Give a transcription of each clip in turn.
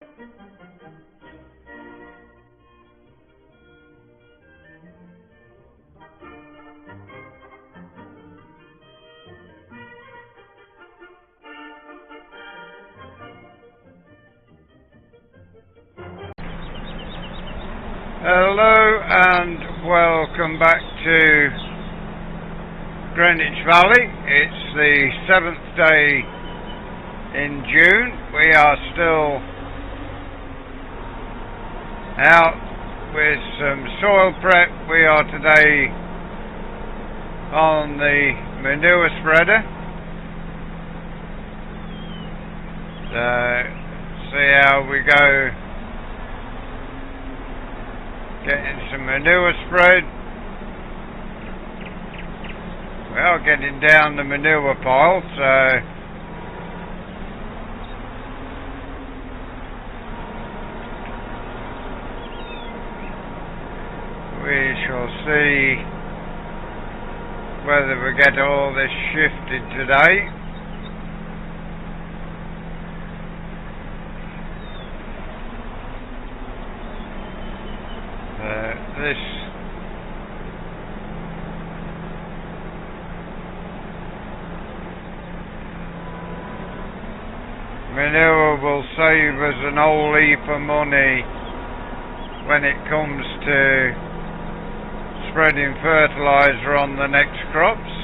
Hello and welcome back to Greenwich Valley. It's the 7th day in June. We are still out with some soil prep. We are today on the manure spreader. See how we go. Getting some manure spread. We are getting down the manure pile, so we shall see whether we get all this shifted today. This manure will save us an whole heap of money when it comes to spreading fertiliser on the next crops.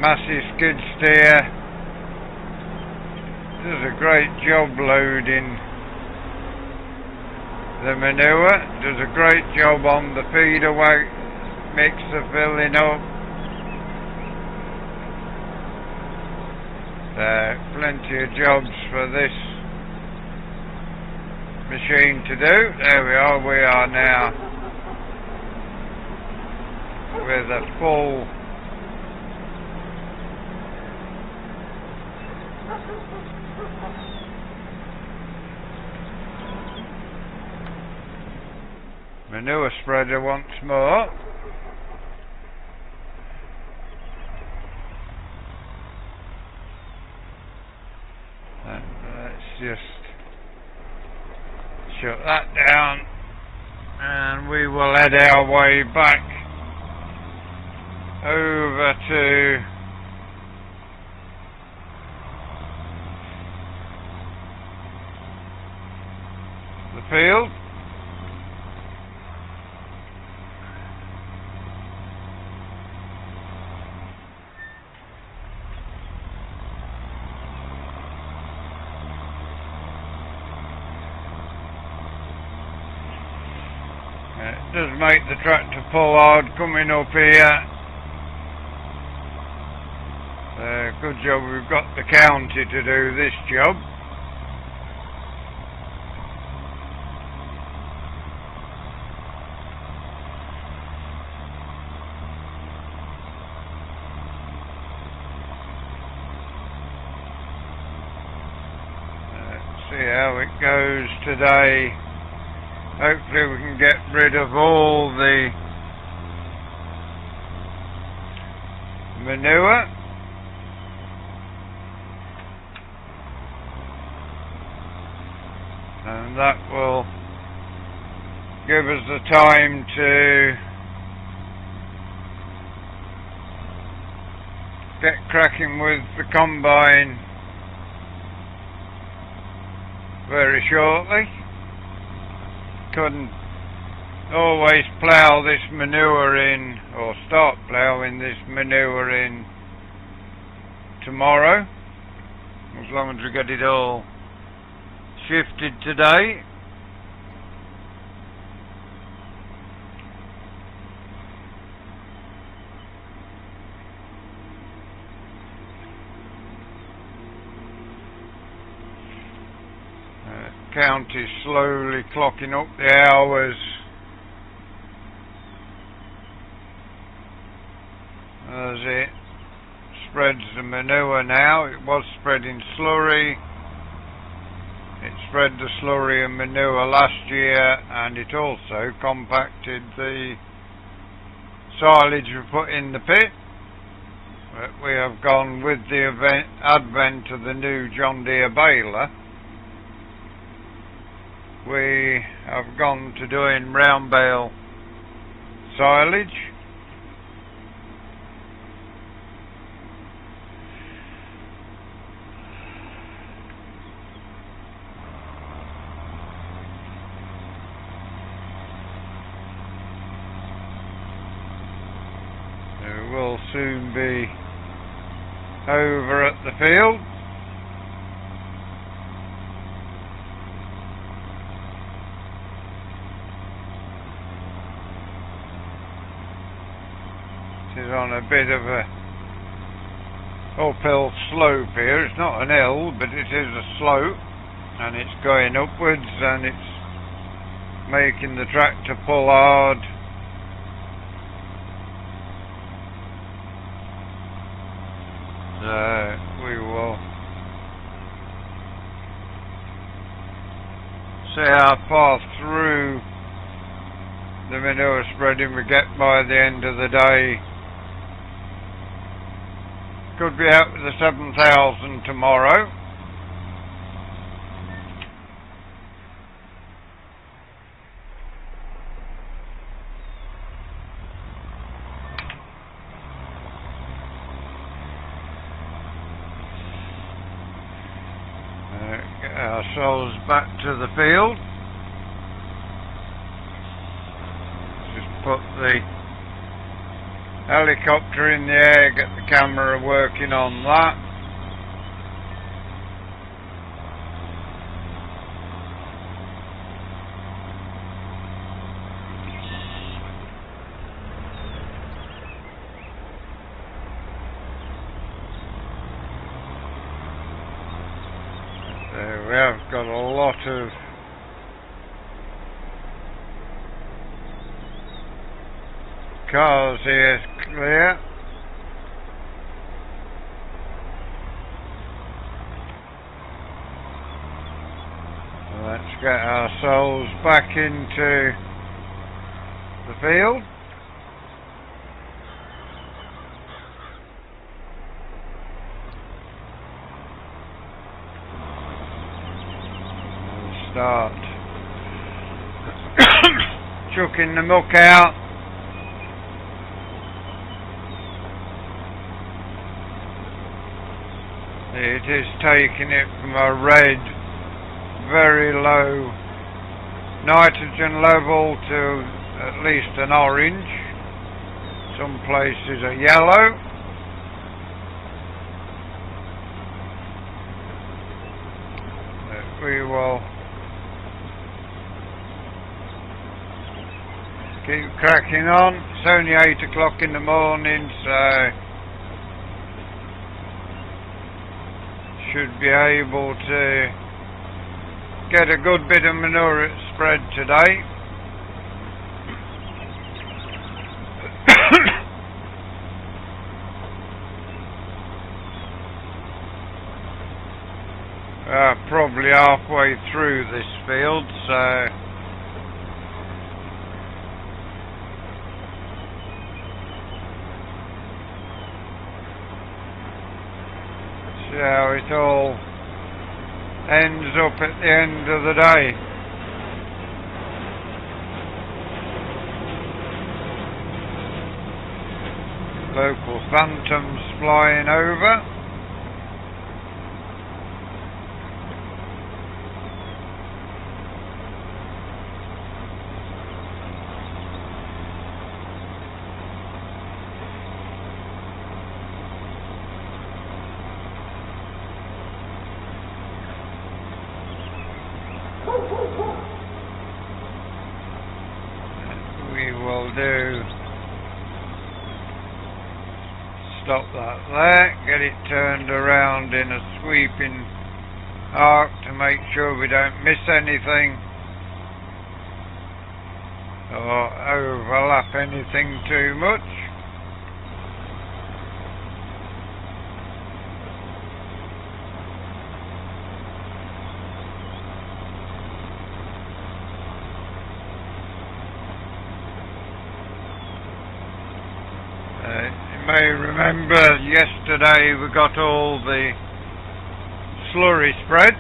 Massive skid steer does a great job loading the manure, does a great job on the feeder mixer filling up. Plenty of jobs for this machine to do. There we are now with a full manure spreader once more. Let's just shut that down and we will head our way back over to the field. It does make the tractor pull hard coming up here. Good job we've got the county to do this job. See how it goes today. Hopefully we can get rid of all the manure. And that will give us the time to get cracking with the combine very shortly. Couldn't always plough this manure in, or start ploughing this manure in tomorrow, as long as we get it all shifted today. County slowly clocking up the hours as it spreads the manure now. It was spreading slurry, It spread the slurry and manure last year, and it also compacted the silage we put in the pit. But we have gone with the advent of the new John Deere baler. We have gone to doing round bale silage. We will soon be over at the field. It is on a bit of a uphill slope here. It's not an hill, but it is a slope, and it's going upwards, and it's making the tractor pull hard. We will see how far through the manure spreading we get by the end of the day. Could be out with the 7,000 tomorrow. Get ourselves back to the field. Just put the helicopter in the air, get the camera working on that. We have got a lot of cars here clear. Let's get ourselves back into the field. Start chucking the muck out. It is taking it from a red, very low nitrogen level to at least an orange. Some places are yellow. We will keep cracking on. It's only 8 o'clock in the morning, so should be able to get a good bit of manure spread today. Probably halfway through this field, so see how it all ends up at the end of the day. Local phantoms flying over. Stop that there, get it turned around in a sweeping arc to make sure we don't miss anything or overlap anything too much. You may remember yesterday we got all the slurry spread.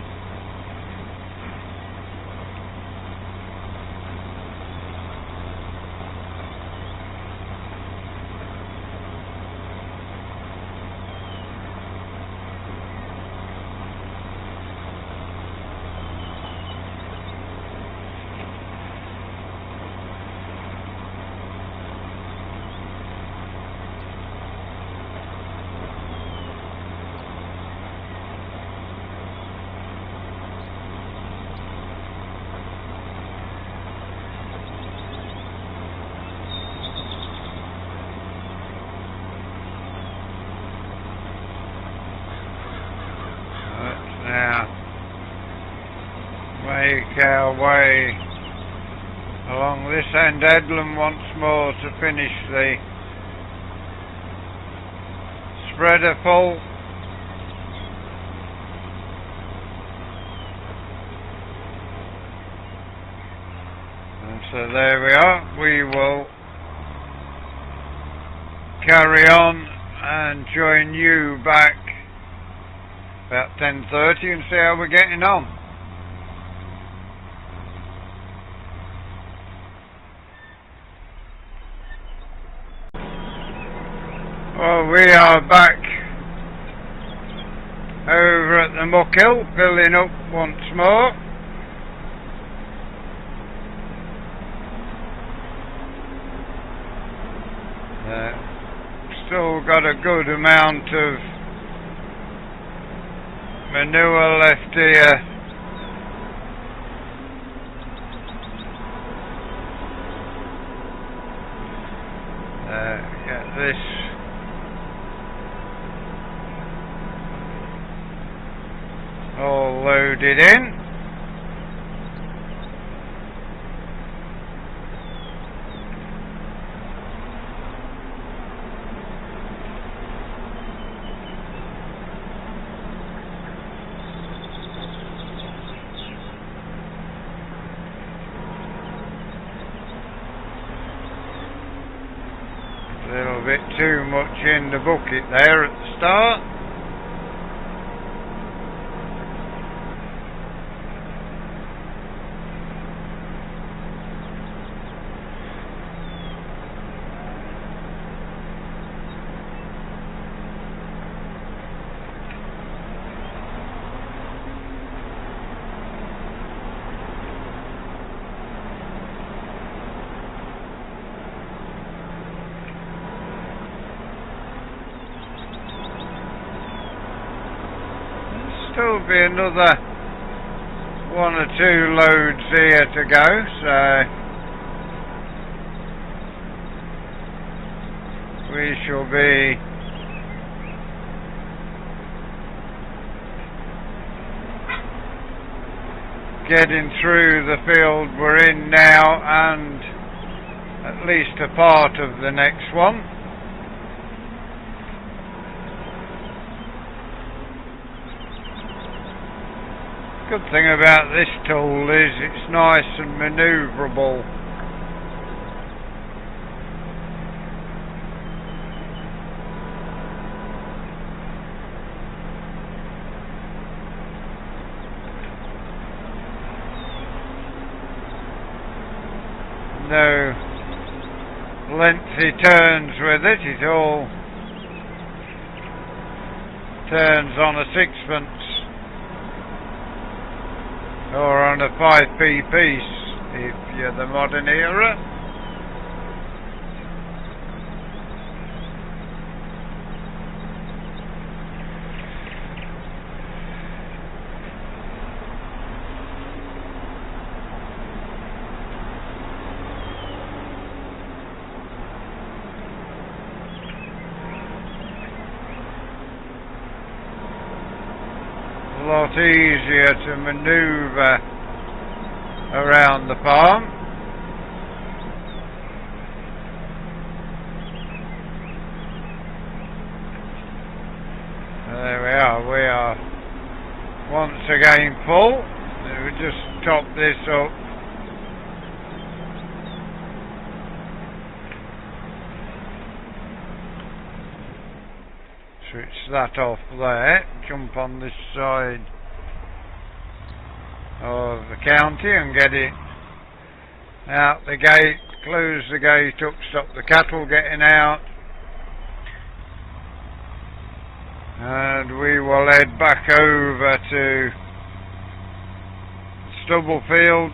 Now make our way along this end headland once more to finish the spreader full. And so there we are. We will carry on and join you back about 10:30 and see how we're getting on. Well, we are back over at the muck hill, filling up once more. Still got a good amount of manure left here. Get this all loaded in. A little bit too much in the bucket there at the start. Still be another 1 or 2 loads here to go, so we shall be getting through the field we're in now and at least a part of the next one. Good thing about this tool is it's nice and manoeuvrable. No lengthy turns with it, it all turns on a 6pence. Or on a 5p piece, if you're the modern era. A lot easier to manoeuvre around the farm. There we are once again full. We'll just top this up. Switch that off there, jump on this side of the county and get it out the gate, close the gate up, stop the cattle getting out, and we will head back over to Stubblefield.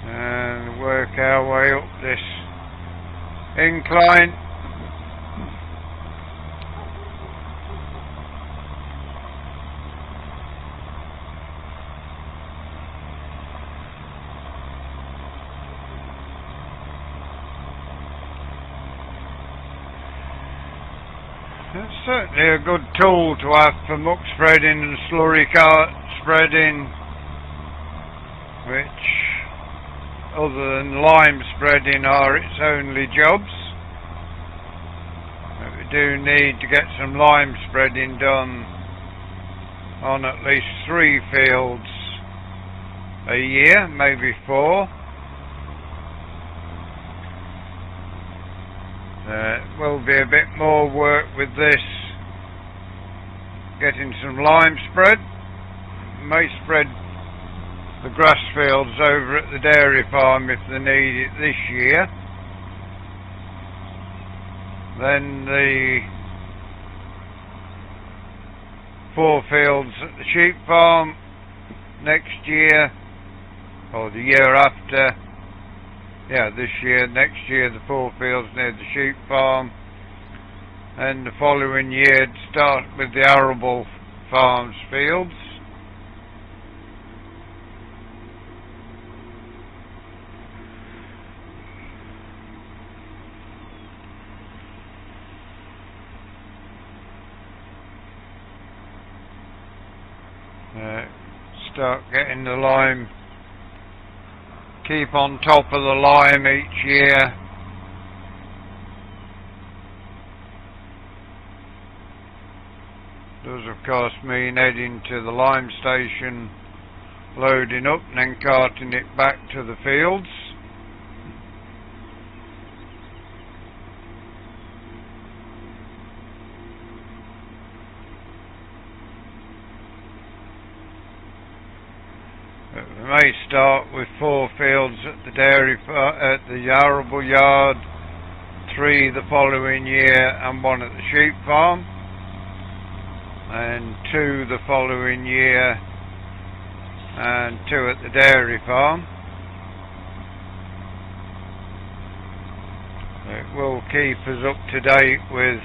And work our way up this incline. It's certainly a good tool to have for muck spreading and slurry cart spreading, which other than lime spreading are its only jobs. But we do need to get some lime spreading done on at least 3 fields a year, maybe 4. Will be a bit more work with this, getting some lime spread. May spread the grass fields over at the dairy farm if they need it this year. Then the 4 fields at the sheep farm next year, or the year after. Yeah, this year, next year the 4 fields near the sheep farm, and the following year start with the arable farms fields. Start getting the lime, keep on top of the lime each year. Does of course mean heading to the lime station, loading up and then carting it back to the fields. We may start with 4 fields at the dairy at the arable yard, 3 the following year and 1 at the sheep farm, and 2 the following year and 2 at the dairy farm. It will keep us up to date with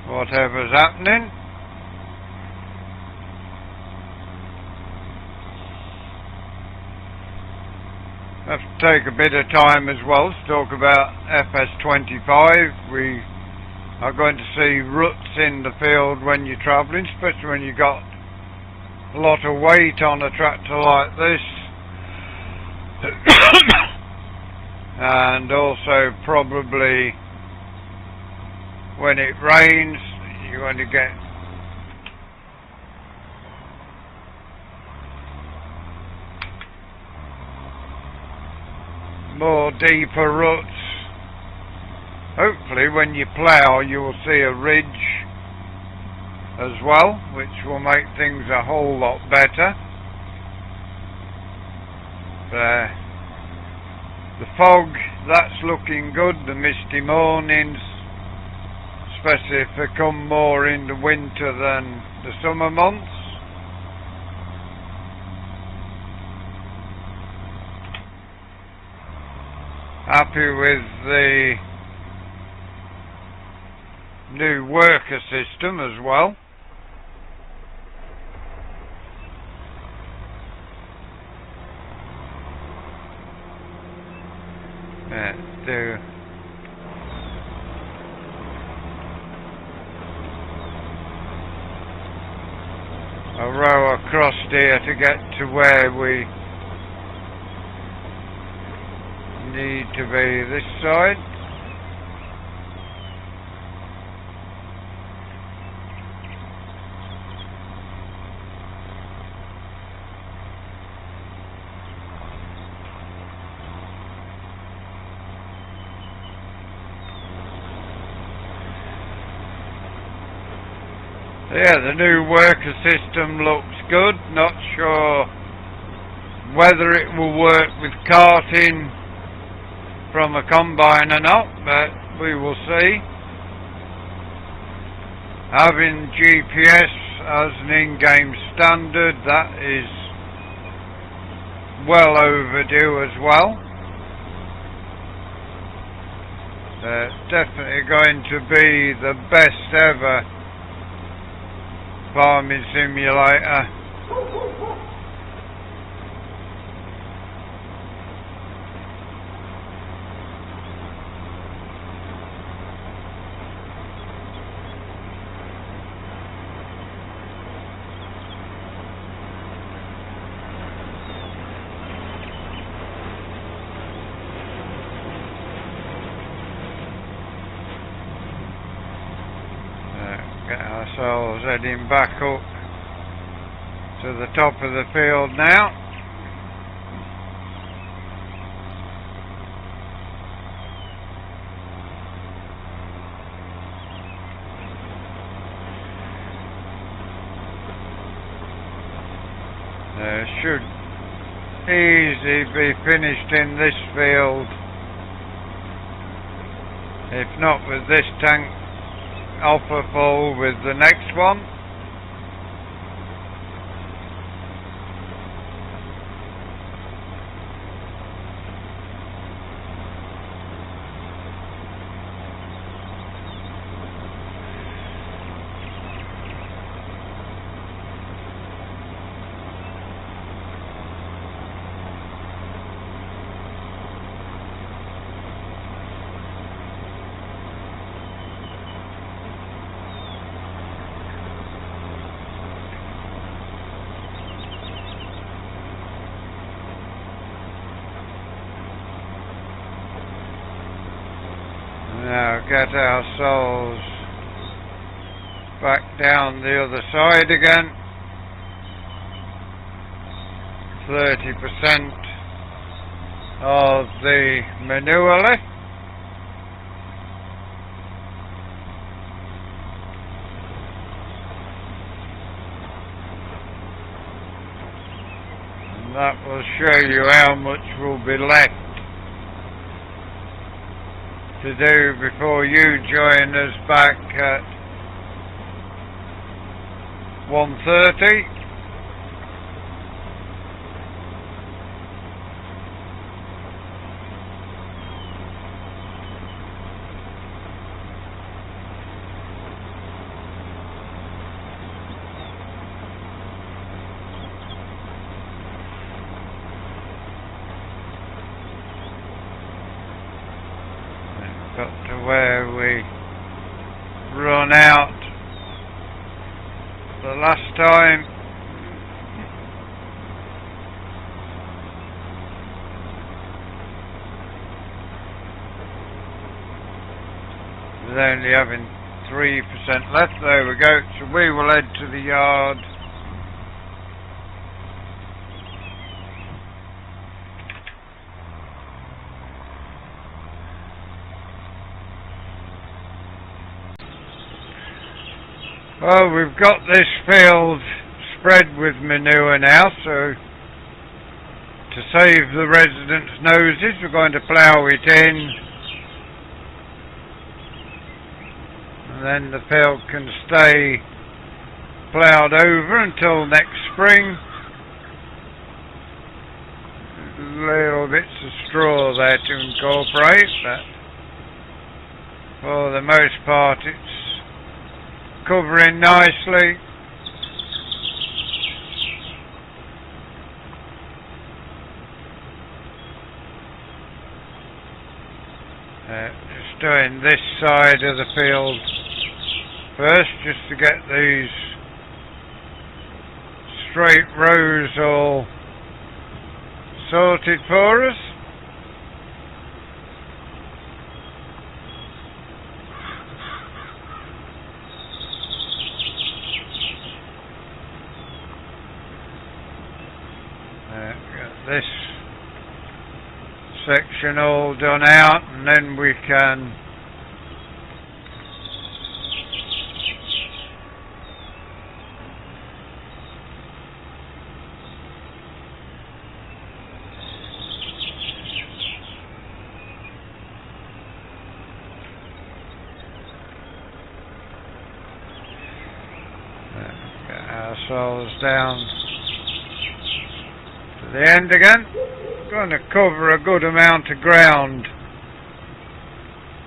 whatever's happening. Have to take a bit of time as well to talk about FS25. We are going to see ruts in the field when you're travelling, especially when you've got a lot of weight on a tractor like this. And also probably when it rains, you're going to get more deeper ruts. Hopefully when you plough you will see a ridge as well, which will make things a whole lot better. The fog, that's looking good, the misty mornings, especially if they come more in the winter than the summer months. Happy with the new worker system as well. Do a row across here to get to where we need to be this side. Yeah, the new worker system looks good. Not sure whether it will work with carting from a combine or not, but we will see. Having GPS as an in-game standard, that is well overdue as well. Definitely going to be the best ever farming simulator. Get ourselves heading back up to the top of the field now. Should easily be finished in this field, if not with this tank offer full, with the next one. Now get ourselves back down the other side again. 30% of the manure left. And that will show you how much will be left to do before you join us back at 1:30. Got to where we run out the last time. With only having 3% left. There we go. So we will head to the yard. Well, we've got this field spread with manure now, so to save the residents' noses, we're going to plough it in, and then the field can stay ploughed over until next spring. Little bits of straw there to incorporate, but for the most part it's covering nicely. Just doing this side of the field first, just to get these straight rows all sorted for us. Get this section all done out, and then we can get ourselves down to the end again. Going to cover a good amount of ground,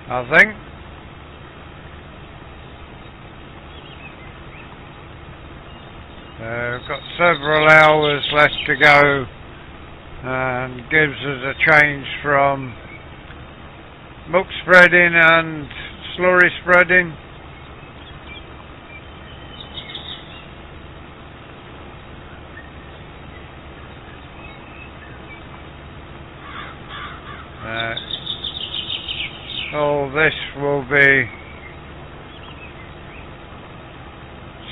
I think. We've got several hours left to go, and gives us a change from muck spreading and slurry spreading. All this will be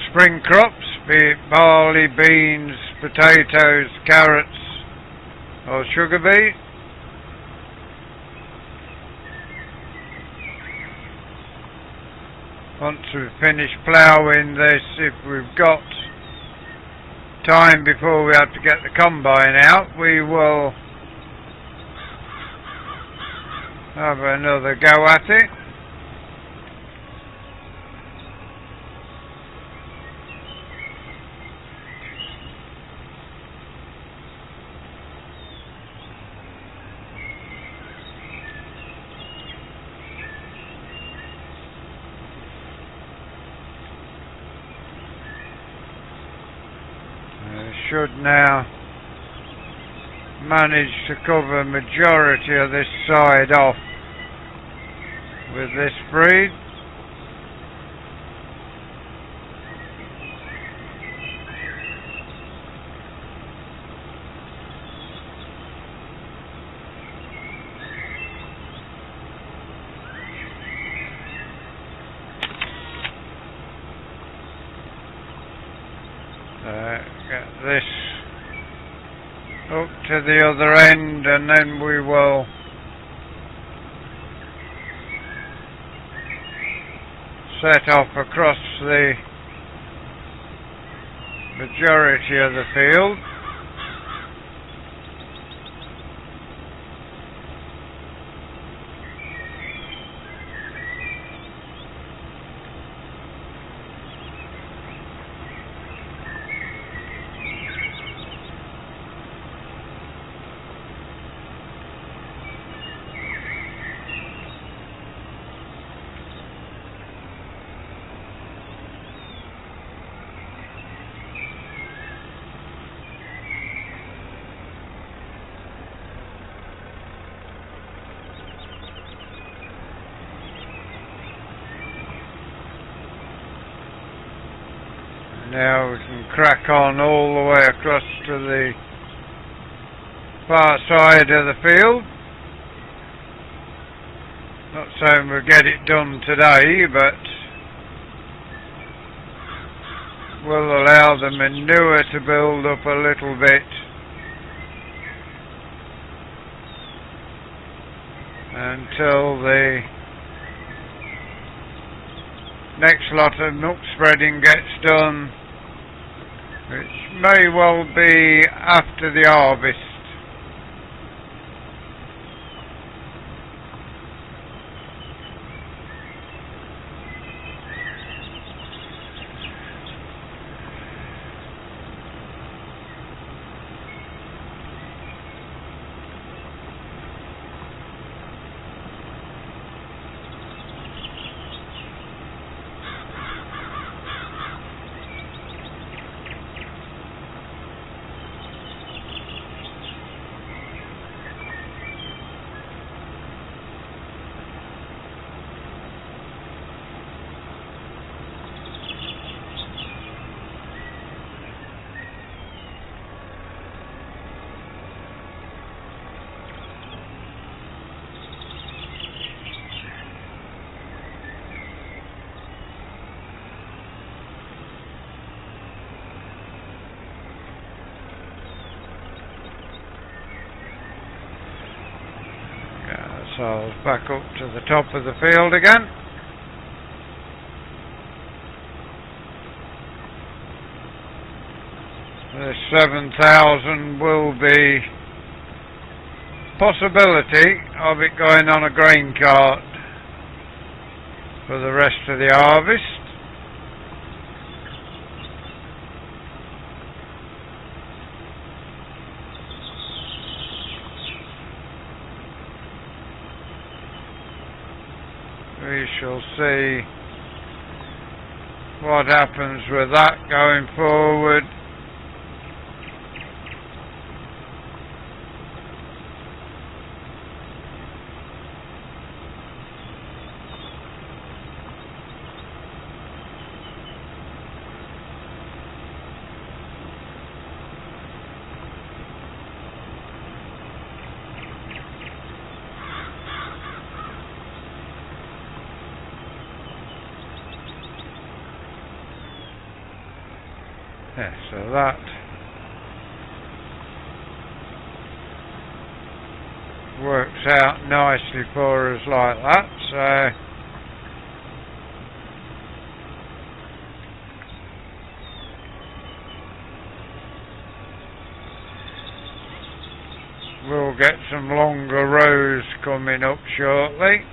spring crops, be it barley, beans, potatoes, carrots or sugar beet. Once we've finished ploughing this, if we've got time before we have to get the combine out, we will have another go at it. Should now manage to cover majority of this side off with this breed. Get this up to the other end, and then we will set off across the majority of the field. Now we can crack on all the way across to the far side of the field. Not saying we'll get it done today, but we'll allow the manure to build up a little bit until the next lot of muck spreading gets done, which may well be after the harvest. So back up to the top of the field again. The 7,000 will be possibility of it going on a grain cart for the rest of the harvest. We shall see what happens with that going forward. Yeah, so that works out nicely for us like that. So we'll get some longer rows coming up shortly.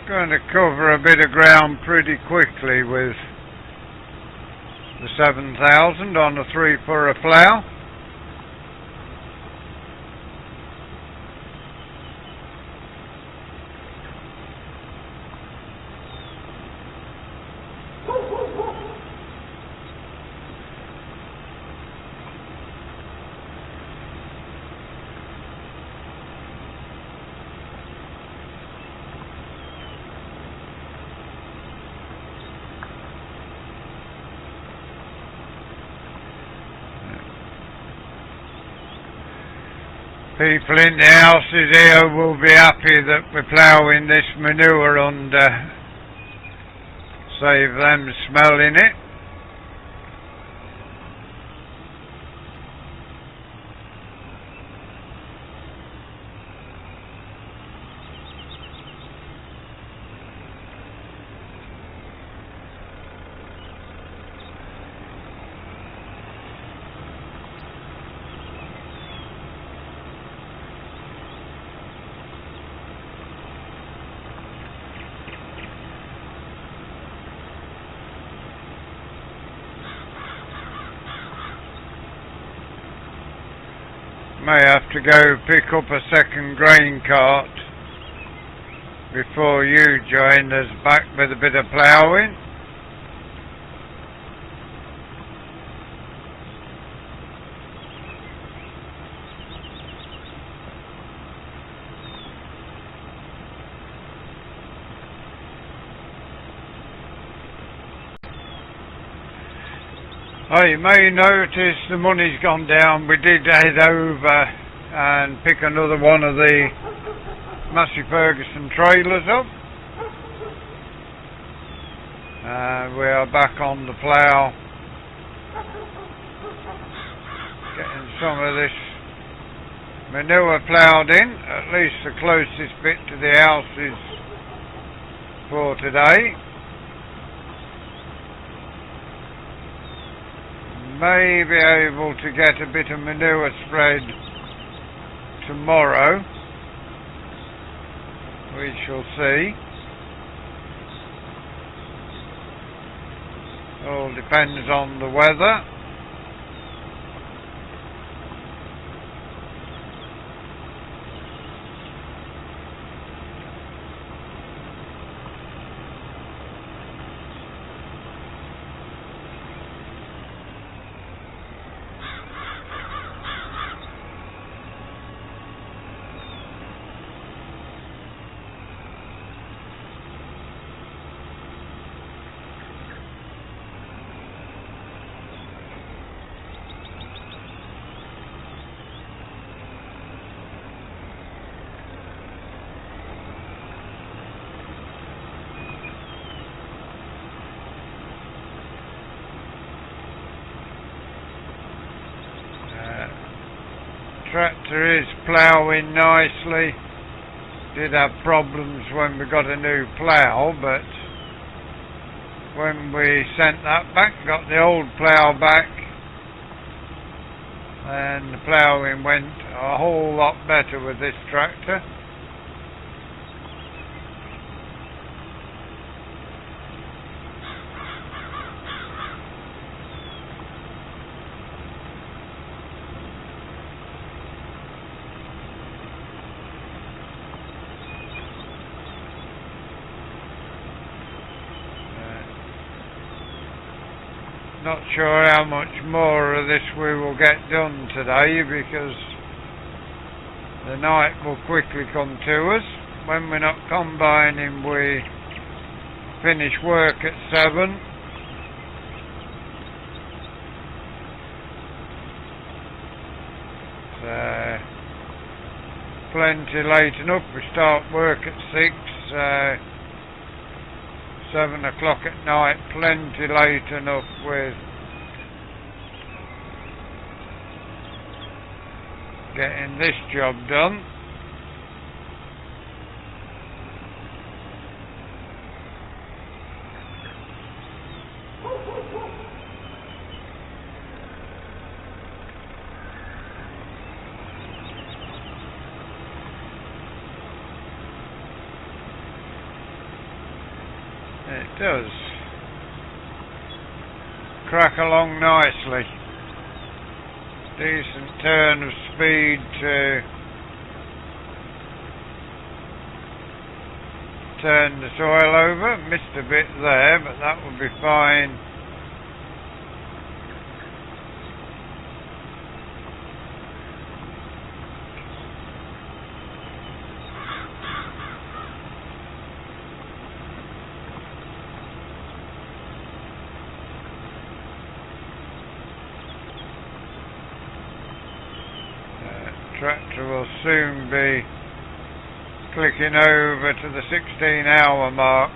Going to cover a bit of ground pretty quickly with the 7,000 on a 3-furrow plough. People in the houses here will be happy that we're ploughing this manure under, save them smelling it. May have to go pick up a second grain cart before you join us back with a bit of ploughing. Oh, you may notice the money's gone down. We did head over and pick another one of the Massey Ferguson trailers up. We are back on the plough, getting some of this manure ploughed in, at least the closest bit to the houses for today. May be able to get a bit of manure spread tomorrow. We shall see. All depends on the weather. Tractor is ploughing nicely. Did have problems when we got a new plough, but when we sent that back, got the old plough back, and the ploughing went a whole lot better with this tractor. Not sure how much more of this we will get done today, because the night will quickly come to us. When we're not combining, we finish work at 7. So, plenty late enough. We start work at 6. 7 o'clock at night, plenty late enough with getting this job done. It does crack along nicely. Decent turn of speed to turn the soil over. Missed a bit there, but that will be fine. Tractor will soon be clicking over to the 16-hour mark.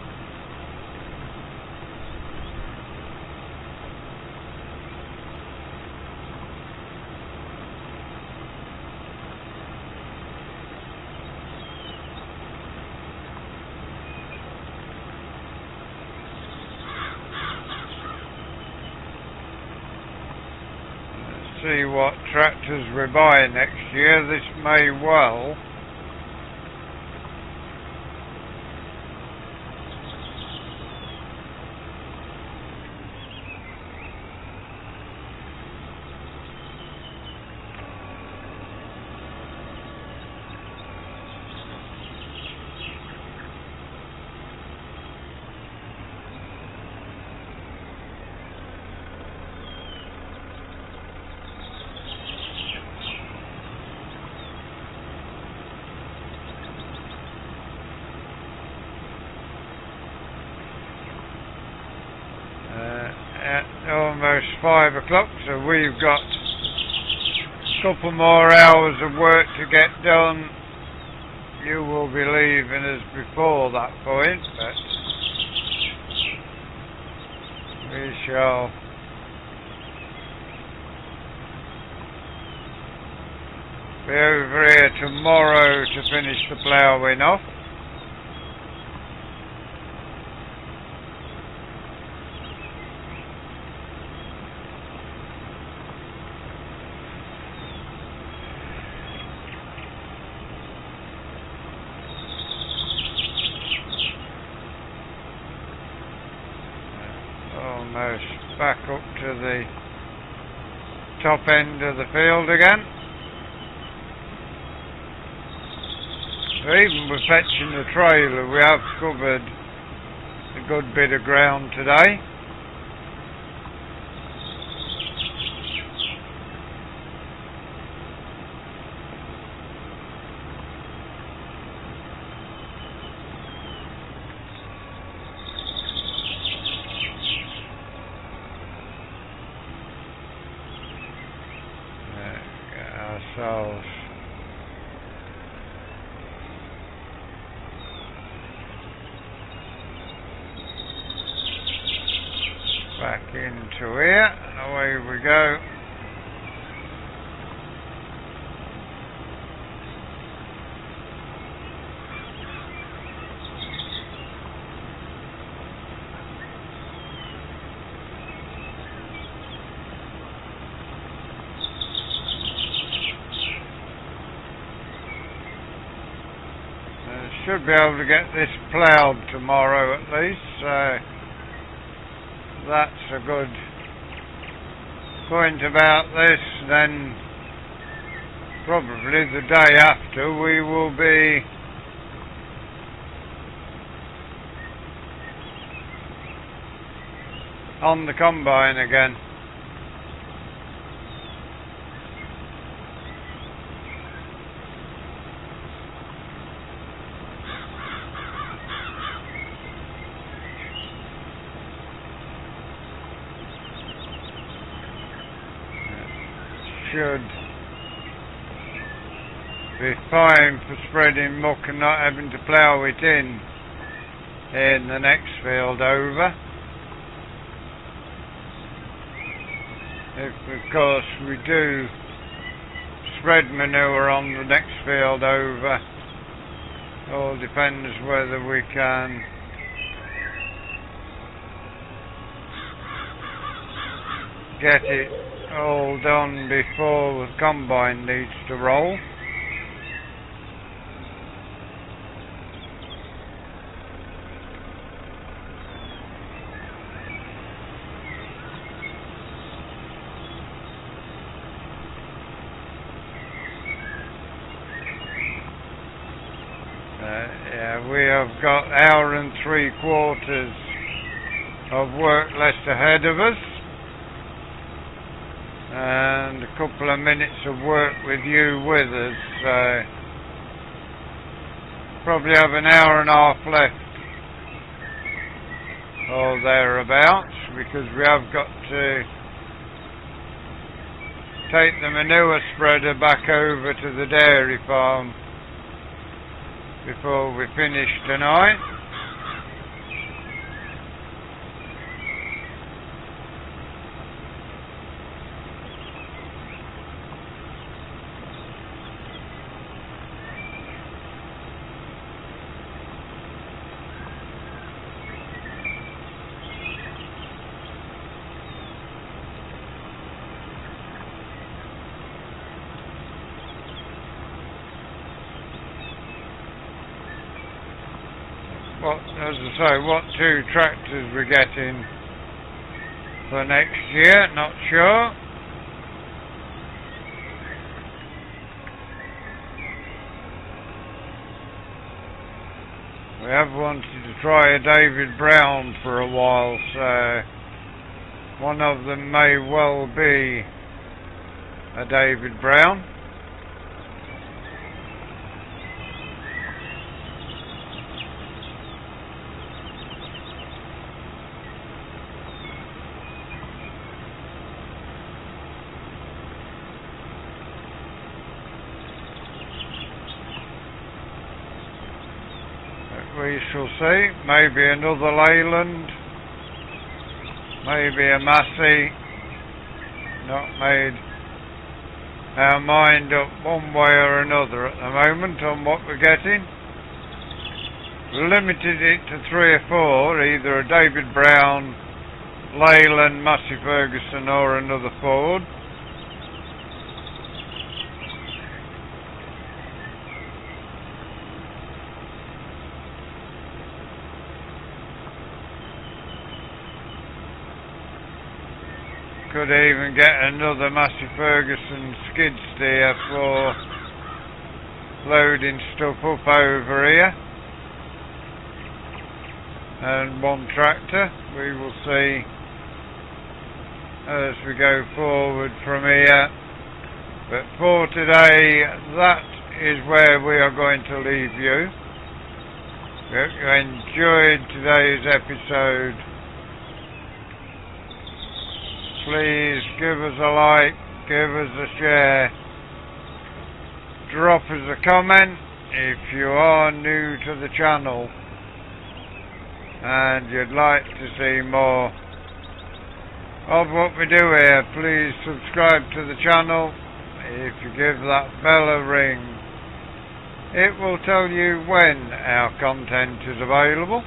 See what tractors we buy next year. This may well at almost 5 o'clock, so we've got a couple more hours of work to get done. You will be leaving us before that point, but we shall be over here tomorrow to finish the ploughing off. Almost back up to the top end of the field again. Even with fetching the trailer, we have covered a good bit of ground today. Ourselves back into here, and away we go. should be able to get this ploughed tomorrow at least, so that's a good point about this. Then probably the day after we will be on the combine again. Should be fine for spreading muck and not having to plough it in the next field over. If of course we do spread manure on the next field over, all depends whether we can get it all done before the combine needs to roll. Yeah, we have got 1 hour and 3/4 of work left ahead of us, and a couple of minutes of work with you with us, so probably have 1 hour and a half left or thereabouts, because we have got to take the manure spreader back over to the dairy farm before we finish tonight. As I say, what 2 tractors we're getting for next year, not sure. We have wanted to try a David Brown for a while, so one of them may well be a David Brown. We shall see. Maybe another Leyland, maybe a Massey. Not made our mind up one way or another at the moment on what we're getting. We limited it to 3 or 4, either a David Brown, Leyland, Massey Ferguson or another Ford. Could even get another Massey Ferguson skid steer for loading stuff up over here, and 1 tractor. We will see as we go forward from here, but for today that is where we are going to leave you. We hope you enjoyed today's episode. Please give us a like, give us a share, drop us a comment if you are new to the channel and you'd like to see more of what we do here. Please subscribe to the channel. If you give that bell a ring, it will tell you when our content is available.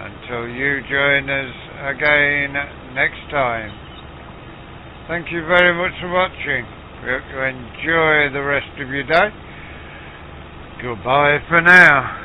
Until you join us again next time. Thank you very much for watching. We hope you enjoy the rest of your day. Goodbye for now.